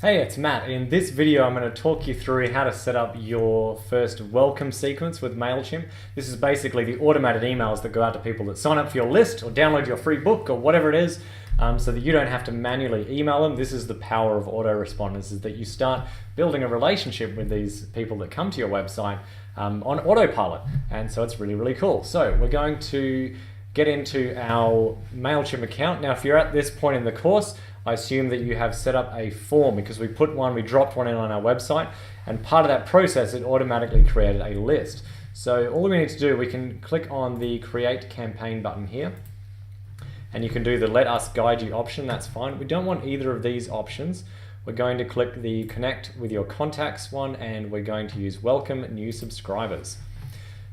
Hey, it's Matt. In this video, I'm going to talk you through how to set up your first welcome sequence with MailChimp. This is basically the automated emails that go out to people that sign up for your list or download your free book or whatever it is, so that you don't have to manually email them. This is the power of autoresponders, is that you start building a relationship with these people that come to your website on autopilot. And so it's really, really cool. So we're going to get into our MailChimp account. Now, if you're at this point in the course, I assume that you have set up a form because we dropped one in on our website, and part of that process, it automatically created a list. So all we need to do, we can click on the Create Campaign button here, and you can do the Let Us Guide You option, that's fine. We don't want either of these options. We're going to click the Connect with Your Contacts one, and we're going to use Welcome New Subscribers.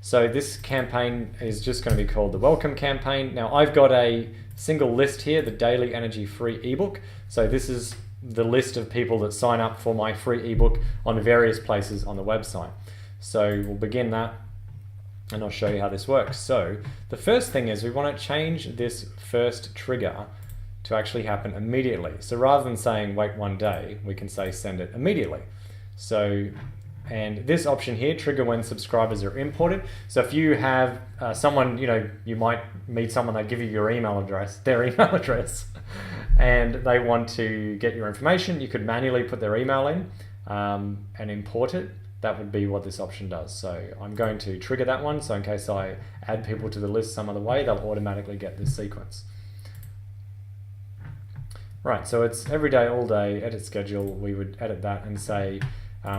So this campaign is just going to be called the Welcome Campaign. Now I've got a single list here, the Daily Energy Free ebook. So this is the list of people that sign up for my free ebook on various places on the website. So we'll begin that and I'll show you how this works. So the first thing is we want to change this first trigger to actually happen immediately. So rather than saying wait one day, we can say send it immediately. And this option here, trigger when subscribers are imported. So if you have someone, you might meet someone, they give you your email address, their email address, and they want to get your information, you could manually put their email in and import it. That would be what this option does. So I'm going to trigger that one, so in case I add people to the list some other way, they'll automatically get this sequence. Right, so it's every day, all day, edit schedule. We would edit that and say,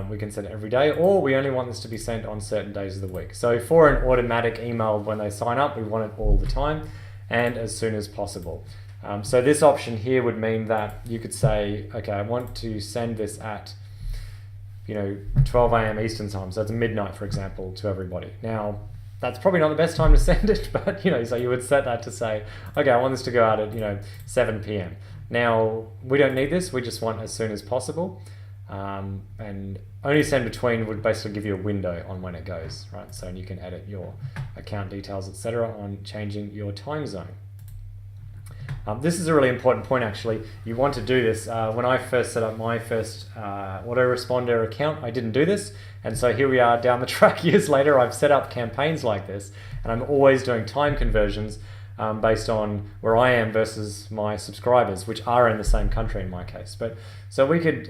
we can send it every day, or we only want this to be sent on certain days of the week. So for an automatic email when they sign up, we want it all the time and as soon as possible. So this option here would mean that you could say, okay, I want to send this at 12 a.m. Eastern time, so it's midnight, for example, to everybody. Now, that's probably not the best time to send it, but so you would set that to say, okay, I want this to go out at 7 p.m. Now, we don't need this, we just want as soon as possible. And only send between would basically give you a window on when it goes, right? So you can edit your account details, etc., on changing your time zone. This is a really important point, actually. You want to do this. When I first set up my first autoresponder account, I didn't do this. And so here we are down the track years later, I've set up campaigns like this, and I'm always doing time conversions based on where I am versus my subscribers, which are in the same country in my case. But so we could,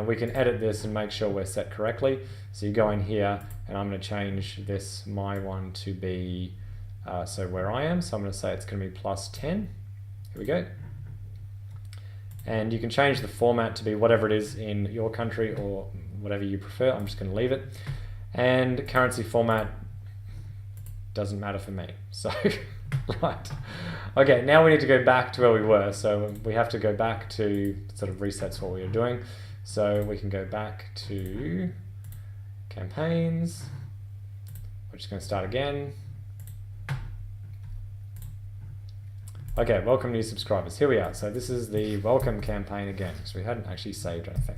we can edit this and make sure we're set correctly. So you go in here, and I'm going to change this, my one, to be so where I am. So I'm going to say it's going to be +10. Here we go. And you can change the format to be whatever it is in your country or whatever you prefer. I'm just going to leave it. And currency format doesn't matter for me. So. Right. Okay, now we need to go back to where we were. So we have to go back to sort of resets what we were doing. So we can go back to campaigns. We're just going to start again. Okay, welcome new subscribers. Here we are. So this is the welcome campaign again, because we hadn't actually saved anything.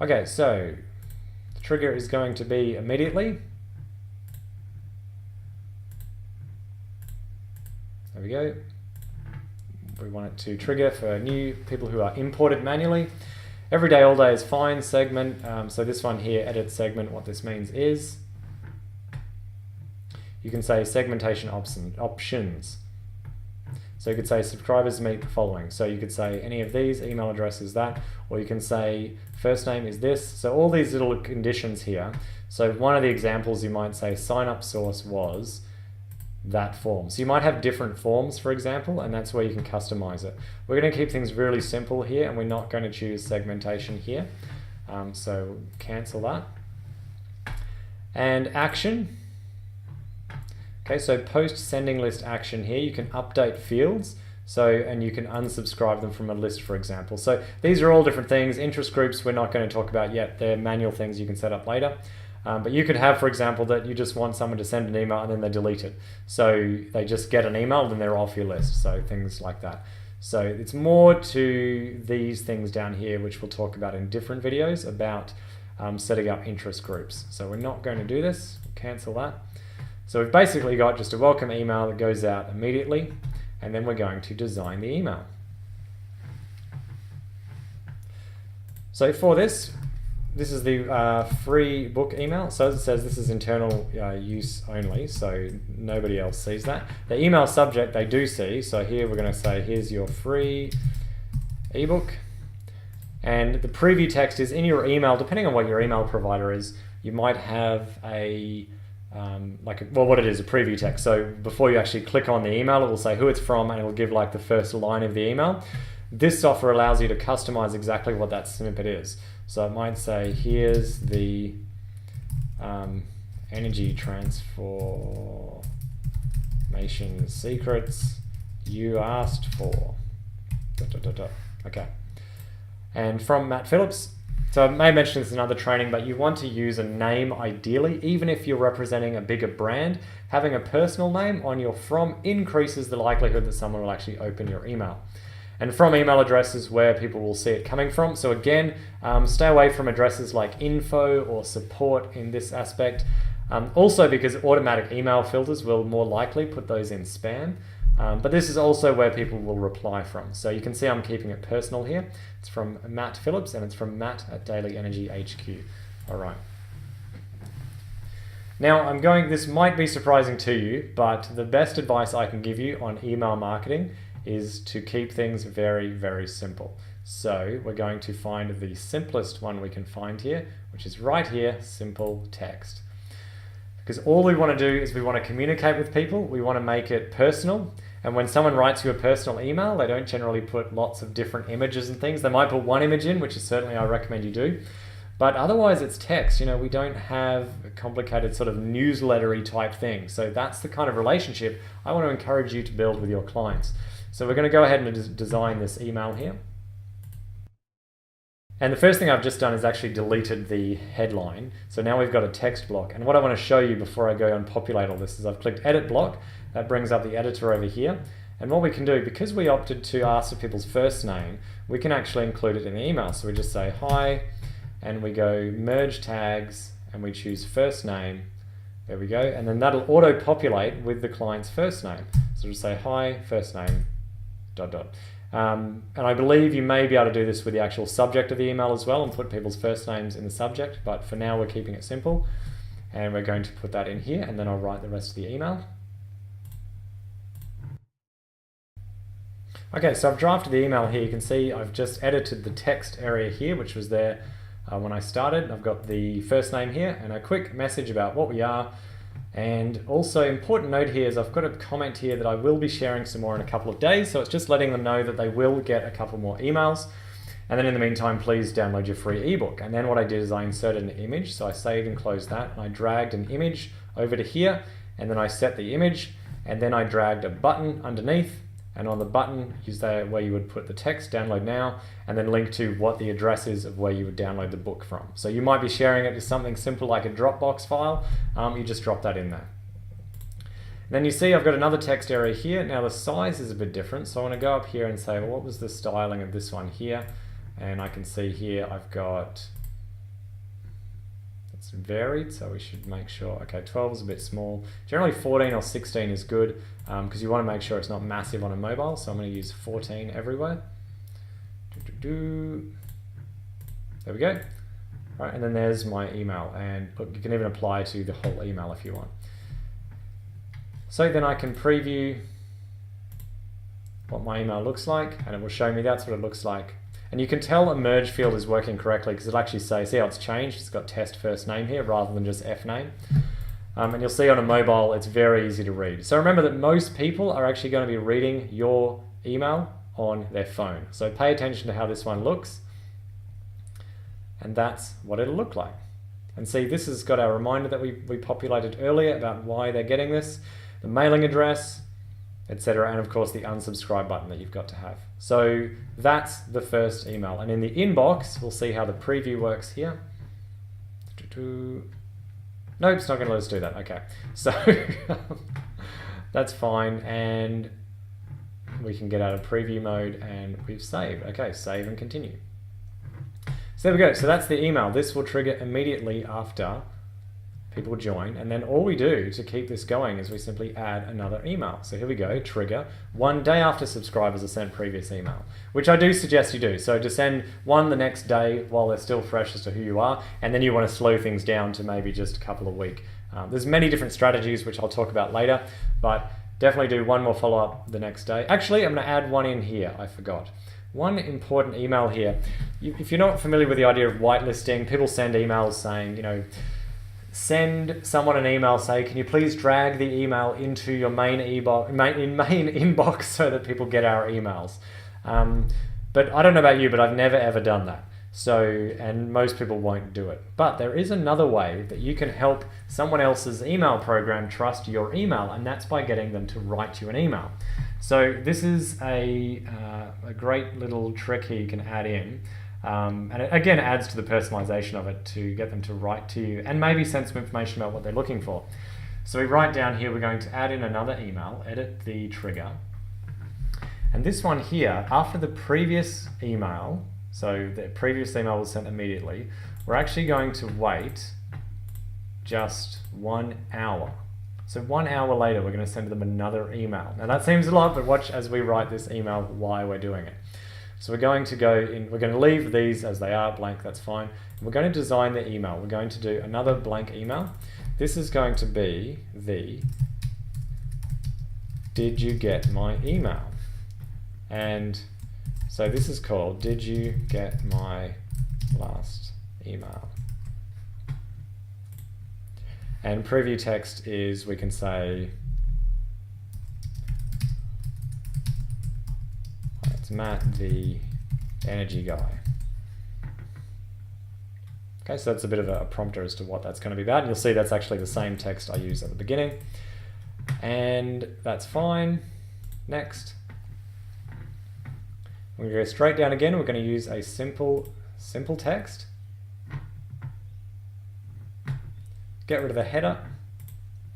Okay, so the trigger is going to be immediately. There we go. We want it to trigger for new people who are imported manually. Every day, all day is fine. Segment. So this one here, edit segment, what this means is you can say segmentation options. So you could say subscribers meet the following. So you could say any of these, email address is that, or you can say first name is this. So all these little conditions here. So one of the examples you might say sign up source was that form. So you might have different forms, for example, and that's where you can customize it. We're going to keep things really simple here, and we're not going to choose segmentation here. So cancel that. And action. Okay, so post sending list action here, you can update fields. And you can unsubscribe them from a list, for example. So these are all different things. Interest groups we're not going to talk about yet. They're manual things you can set up later. But you could have, for example, that you just want someone to send an email and then they delete it. So they just get an email and then they're off your list. So things like that. So it's more to these things down here, which we'll talk about in different videos about setting up interest groups. So we're not going to do this. We'll cancel that. So we've basically got just a welcome email that goes out immediately, and then we're going to design the email. So for this is the free book email. So as it says, this is internal use only, so nobody else sees that. The email subject they do see, so here we're going to say, here's your free ebook. And the preview text is in your email. Depending on what your email provider is, you might have a what it is, a preview text. So before you actually click on the email, it will say who it's from, and it will give like the first line of the email. This software allows you to customize exactly what that snippet is. So it might say, here's the energy transformation secrets you asked for. Okay. And from Matt Phillips. So I may mention this in another training, but you want to use a name ideally, even if you're representing a bigger brand. Having a personal name on your from increases the likelihood that someone will actually open your email. And from email addresses where people will see it coming from. So again, stay away from addresses like info or support in this aspect. Also because automatic email filters will more likely put those in spam. But this is also where people will reply from. So you can see I'm keeping it personal here. It's from Matt Phillips, and it's from Matt at Daily Energy HQ. All right. Now this might be surprising to you, but the best advice I can give you on email marketing is to keep things very, very simple. So we're going to find the simplest one we can find here, which is right here, simple text. Because all we want to do is we want to communicate with people. We want to make it personal. And when someone writes you a personal email, they don't generally put lots of different images and things. They might put one image in, which is certainly I recommend you do. But otherwise it's text. We don't have a complicated sort of newslettery type thing. So that's the kind of relationship I want to encourage you to build with your clients. So we're going to go ahead and design this email here. And the first thing I've just done is actually deleted the headline. So now we've got a text block. And what I want to show you before I go and populate all this is I've clicked edit block. That brings up the editor over here. And what we can do, because we opted to ask for people's first name, we can actually include it in the email. So we just say hi, and we go merge tags, and we choose first name. There we go. And then that'll auto-populate with the client's first name. So just say hi, first name, ... and I believe you may be able to do this with the actual subject of the email as well and put people's first names in the subject, but for now we're keeping it simple. And we're going to put that in here, and then I'll write the rest of the email. Okay, so I've drafted the email here. You can see I've just edited the text area here, which was there when I started. I've got the first name here and a quick message about what we are. And also important note here is I've got a comment here that I will be sharing some more in a couple of days. So it's just letting them know that they will get a couple more emails. And then in the meantime, please download your free ebook. And then what I did is I inserted an image. So I saved and closed that. And I dragged an image over to here. And then I set the image. And then I dragged a button underneath. And on the button is there where you would put the text, download now, and then link to what the address is of where you would download the book from. So you might be sharing it to something simple like a Dropbox file. You just drop that in there. And then you see I've got another text area here. Now the size is a bit different. So I want to go up here and say, well, what was the styling of this one here? And I can see here I've got, it's varied, so we should make sure, okay, 12 is a bit small. Generally 14 or 16 is good because you want to make sure it's not massive on a mobile. So I'm going to use 14 everywhere. There we go. All right, and then there's my email. And look, you can even apply to the whole email if you want. So then I can preview what my email looks like, and it will show me that's what it looks like. And you can tell a merge field is working correctly because it'll actually say, see how it's changed? It's got test first name here rather than just F name. And you'll see on a mobile, it's very easy to read. So remember that most people are actually going to be reading your email on their phone. So pay attention to how this one looks. And that's what it'll look like. And see, this has got our reminder that we populated earlier about why they're getting this, the mailing address, etc. And of course the unsubscribe button that you've got to have. So that's the first email. And in the inbox, we'll see how the preview works here. Nope, it's not going to let us do that. Okay, so that's fine. And we can get out of preview mode and we've saved. Okay, save and continue. So there we go. So that's the email. This will trigger immediately after people join, and then all we do to keep this going is we simply add another email. So here we go, trigger, 1 day after subscribers have sent previous email, which I do suggest you do. So to send one the next day while they're still fresh as to who you are, and then you want to slow things down to maybe just a couple of weeks. There's many different strategies which I'll talk about later, but definitely do one more follow-up the next day. Actually, I'm going to add one in here, I forgot. One important email here. If you're not familiar with the idea of whitelisting, people send emails saying, send someone an email, say, can you please drag the email into your main inbox so that people get our emails. But I don't know about you, but I've never ever done that. So, and most people won't do it. But there is another way that you can help someone else's email program trust your email, and that's by getting them to write you an email. So this is a great little trick here you can add in. And it again adds to the personalization of it to get them to write to you and maybe send some information about what they're looking for. So we write down here, we're going to add in another email, edit the trigger. And this one here, after the previous email, so the previous email was sent immediately, we're actually going to wait just 1 hour. So 1 hour later, we're going to send them another email. Now that seems a lot, but watch as we write this email why we're doing it. So we're going to go in, we're going to leave these as they are, blank, that's fine. We're going to design the email. We're going to do another blank email. This is going to be the, did you get my email? And so this is called, did you get my last email? And preview text is, we can say, it's Matt, the energy guy. Okay, so that's a bit of a prompter as to what that's going to be about. And you'll see that's actually the same text I used at the beginning. And that's fine. Next. We're going to go straight down again. We're going to use a simple text. Get rid of the header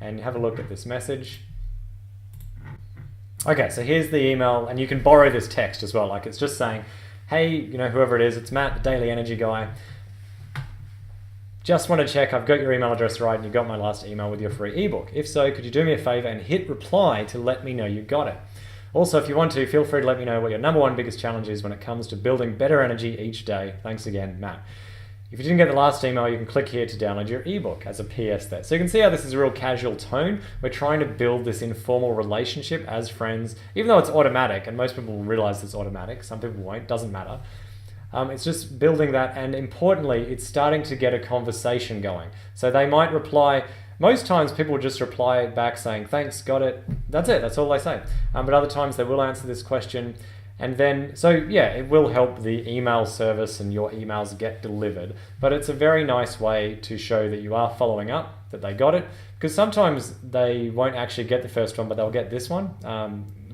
and have a look at this message. Okay, so here's the email, and you can borrow this text as well. Like it's just saying, hey, whoever it is, it's Matt, the Daily Energy Guy. Just want to check I've got your email address right and you got my last email with your free ebook. If so, could you do me a favor and hit reply to let me know you got it? Also, if you want to, feel free to let me know what your #1 biggest challenge is when it comes to building better energy each day. Thanks again, Matt. If you didn't get the last email, you can click here to download your ebook as a PS there. So you can see how this is a real casual tone. We're trying to build this informal relationship as friends, even though it's automatic, and most people will realize it's automatic. Some people won't, doesn't matter. It's just building that, and importantly, it's starting to get a conversation going. So they might reply. Most times people will just reply back saying, thanks, got it. That's it, that's all they say. But other times they will answer this question. And then, so yeah, it will help the email service and your emails get delivered. But it's a very nice way to show that you are following up, that they got it. Because sometimes they won't actually get the first one, but they'll get this one.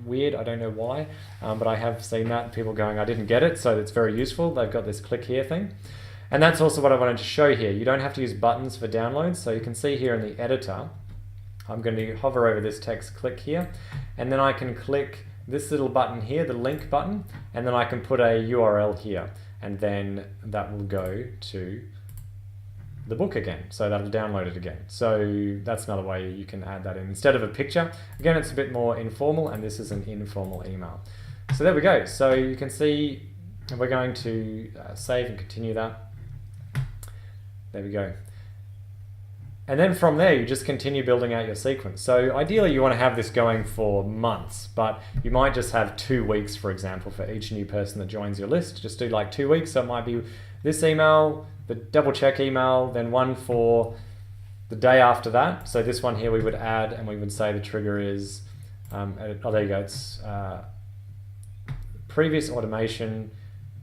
Weird, I don't know why. But I have seen that, people going, I didn't get it. So it's very useful. They've got this click here thing. And that's also what I wanted to show here. You don't have to use buttons for downloads. So you can see here in the editor, I'm going to hover over this text, click here, and then I can click this little button here, the link button, and then I can put a URL here, and then that will go to the book again. So that'll download it again. So that's another way you can add that in. Instead of a picture, again, it's a bit more informal, and this is an informal email. So there we go. So you can see we're going to save and continue that. There we go. And then from there, you just continue building out your sequence. So ideally, you want to have this going for months, but you might just have 2 weeks, for example, for each new person that joins your list. Just do like 2 weeks. So it might be this email, the double check email, then one for the day after that. So this one here we would add, and we would say the trigger is, oh, there you go. It's previous automation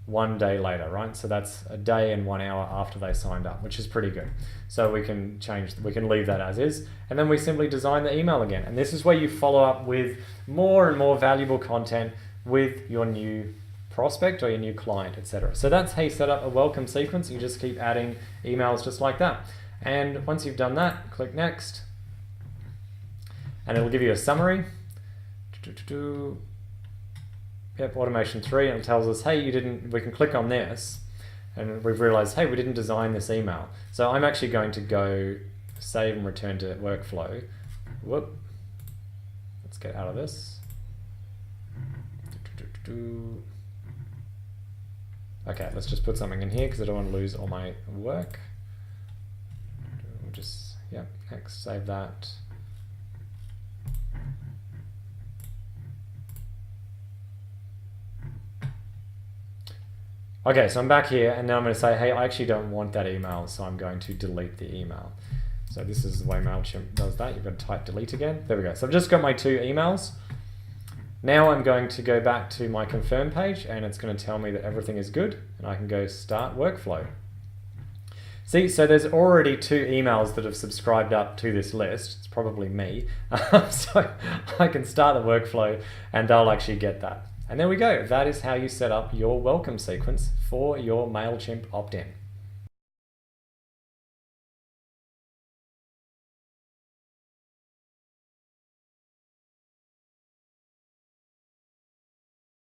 1 day later, right? So that's a day and 1 hour after they signed up, which is pretty good. So we can leave that as is, and then we simply design the email again. And this is where you follow up with more and more valuable content with your new prospect or your new client, etc. So that's how you set up a welcome sequence. You just keep adding emails just like that. And once you've done that, click next, and it'll give you a summary. Yep, automation 3, and it tells us, hey, we can click on this, and we've realized, hey, we didn't design this email. So I'm actually going to go save and return to workflow. Whoop. Let's get out of this. Okay, let's just put something in here because I don't want to lose all my work. We'll just, yeah, next, save that. Okay, so I'm back here, and now I'm going to say, hey, I actually don't want that email, so I'm going to delete the email. So this is the way MailChimp does that. You've got to type delete again. There we go. So I've just got my 2 emails. Now I'm going to go back to my confirm page, and it's going to tell me that everything is good, and I can go start workflow. See, so there's already 2 emails that have subscribed up to this list. It's probably me. So I can start the workflow, and they'll actually get that. And there we go. That is how you set up your welcome sequence for your MailChimp opt-in.